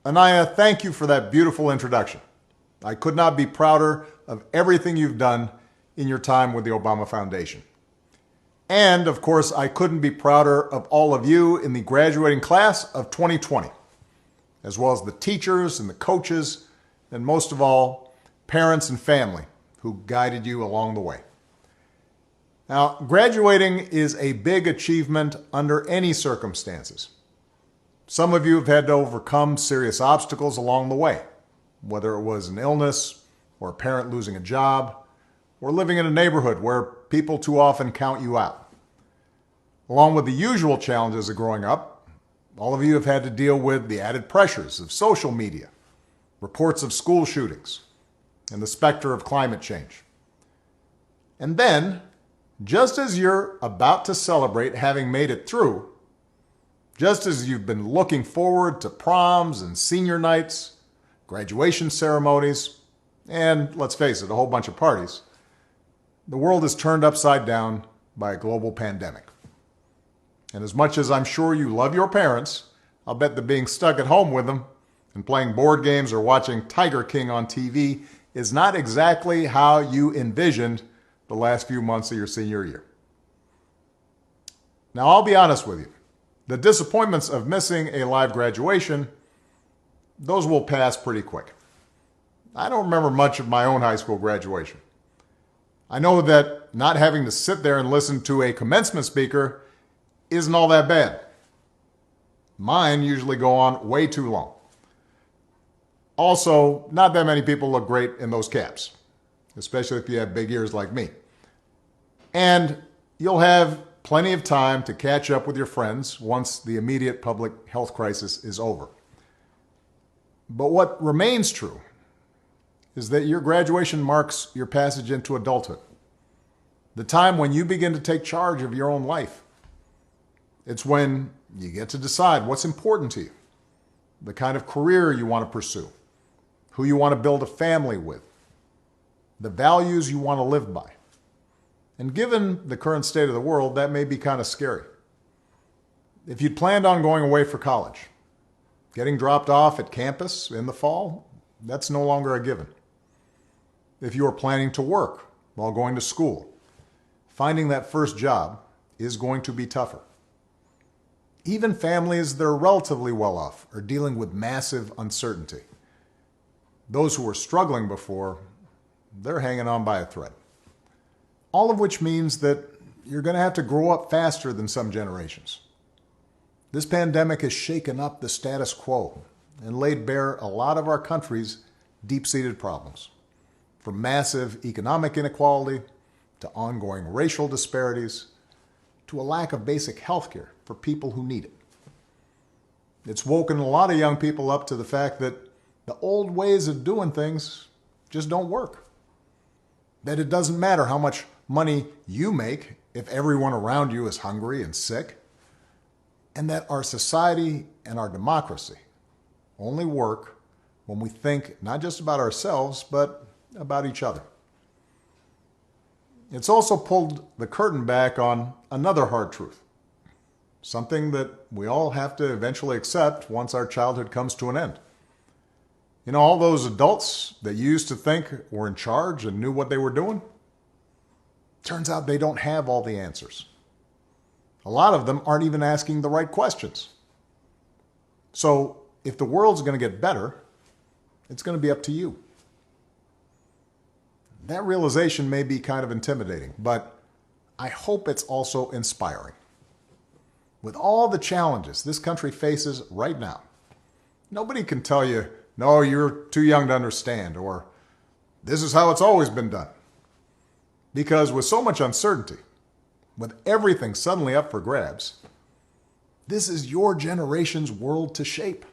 Anaya, thank you for that beautiful introduction. I could not be prouder of everything you've done in your time with the Obama Foundation. And, of course, I couldn't be prouder of all of you in the graduating class of 2020, as well as the teachers and the coaches, and most of all, parents and family who guided you along the way. Now, graduating is a big achievement under any circumstances. Some of you have had to overcome serious obstacles along the way, whether it was an illness or a parent losing a job or living in a neighborhood where people too often count you out. Along with the usual challenges of growing up, all of you have had to deal with the added pressures of social media, reports of school shootings, and the specter of climate change. And then, just as you're about to celebrate having made it through, just as you've been looking forward to proms and senior nights, graduation ceremonies, and, let's face it, a whole bunch of parties, the world is turned upside down by a global pandemic. And as much as I'm sure you love your parents, I'll bet that being stuck at home with them and playing board games or watching Tiger King on TV is not exactly how you envisioned the last few months of your senior year. Now, I'll be honest with you. The disappointments of missing a live graduation, those will pass pretty quick. I don't remember much of my own high school graduation. I know that not having to sit there and listen to a commencement speaker isn't all that bad. Mine usually go on way too long. Also, not that many people look great in those caps, especially if you have big ears like me. And you'll have plenty of time to catch up with your friends once the immediate public health crisis is over. But what remains true is that your graduation marks your passage into adulthood, the time when you begin to take charge of your own life. It's when you get to decide what's important to you, the kind of career you want to pursue, who you want to build a family with, the values you want to live by. And given the current state of the world, that may be kind of scary. If you'd planned on going away for college, getting dropped off at campus in the fall, that's no longer a given. If you are planning to work while going to school, finding that first job is going to be tougher. Even families that are relatively well off are dealing with massive uncertainty. Those who were struggling before, they're hanging on by a thread. All of which means that you're going to have to grow up faster than some generations. This pandemic has shaken up the status quo and laid bare a lot of our country's deep-seated problems, from massive economic inequality to ongoing racial disparities to a lack of basic health care for people who need it. It's woken a lot of young people up to the fact that the old ways of doing things just don't work. That it doesn't matter how much money you make if everyone around you is hungry and sick, and that our society and our democracy only work when we think not just about ourselves, but about each other. It's also pulled the curtain back on another hard truth, something that we all have to eventually accept once our childhood comes to an end. You know, all those adults that you used to think were in charge and knew what they were doing? Turns out they don't have all the answers. A lot of them aren't even asking the right questions. So if the world's going to get better, it's going to be up to you. That realization may be kind of intimidating, but I hope it's also inspiring. With all the challenges this country faces right now, nobody can tell you, no, you're too young to understand, or this is how it's always been done. Because with so much uncertainty, with everything suddenly up for grabs, this is your generation's world to shape.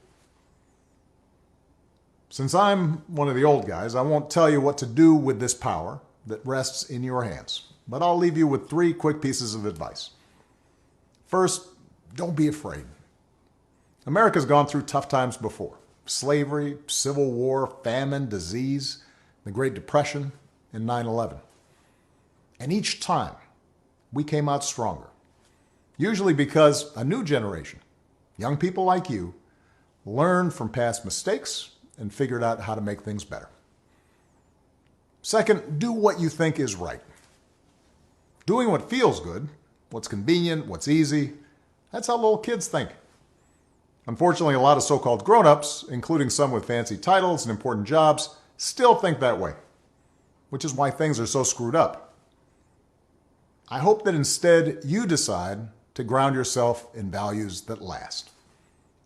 Since I'm one of the old guys, I won't tell you what to do with this power that rests in your hands, but I'll leave you with 3 quick pieces of advice. First, don't be afraid. America's gone through tough times before. Slavery, civil war, famine, disease, the Great Depression, and 9/11. And each time, we came out stronger. Usually because a new generation, young people like you, learned from past mistakes, and figured out how to make things better. Second, do what you think is right. Doing what feels good, what's convenient, what's easy, that's how little kids think. Unfortunately, a lot of so-called grown-ups, including some with fancy titles and important jobs, still think that way, which is why things are so screwed up. I hope that instead you decide to ground yourself in values that last,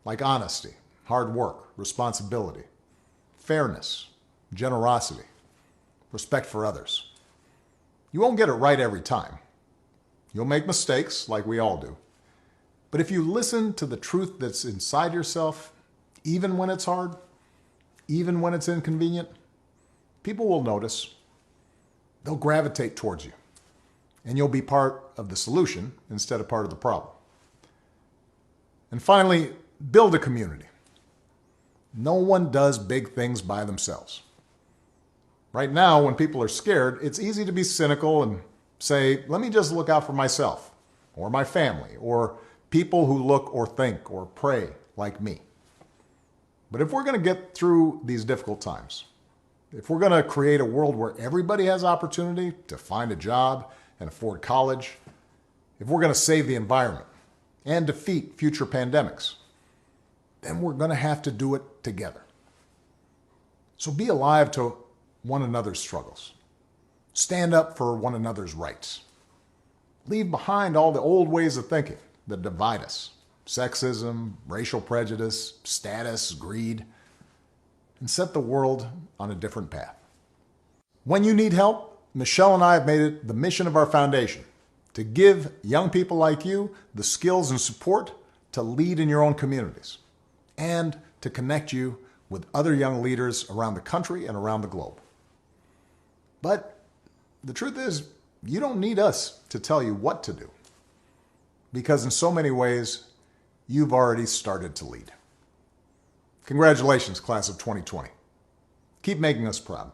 like honesty, hard work, responsibility, fairness, generosity, respect for others. You won't get it right every time. You'll make mistakes, like we all do. But if you listen to the truth that's inside yourself, even when it's hard, even when it's inconvenient, people will notice. They'll gravitate towards you. And you'll be part of the solution instead of part of the problem. And finally, build a community. No one does big things by themselves. Right now, when people are scared, it's easy to be cynical and say, let me just look out for myself, or my family, or people who look or think or pray like me. But if we're going to get through these difficult times, if we're going to create a world where everybody has opportunity to find a job and afford college, if we're going to save the environment and defeat future pandemics, then we're going to have to do it together. So be alive to one another's struggles. Stand up for one another's rights. Leave behind all the old ways of thinking that divide us. Sexism, racial prejudice, status, greed, and set the world on a different path. When you need help, Michelle and I have made it the mission of our foundation to give young people like you the skills and support to lead in your own communities and to connect you with other young leaders around the country and around the globe. But the truth is, you don't need us to tell you what to do, because in so many ways, you've already started to lead. Congratulations, class of 2020. Keep making us proud.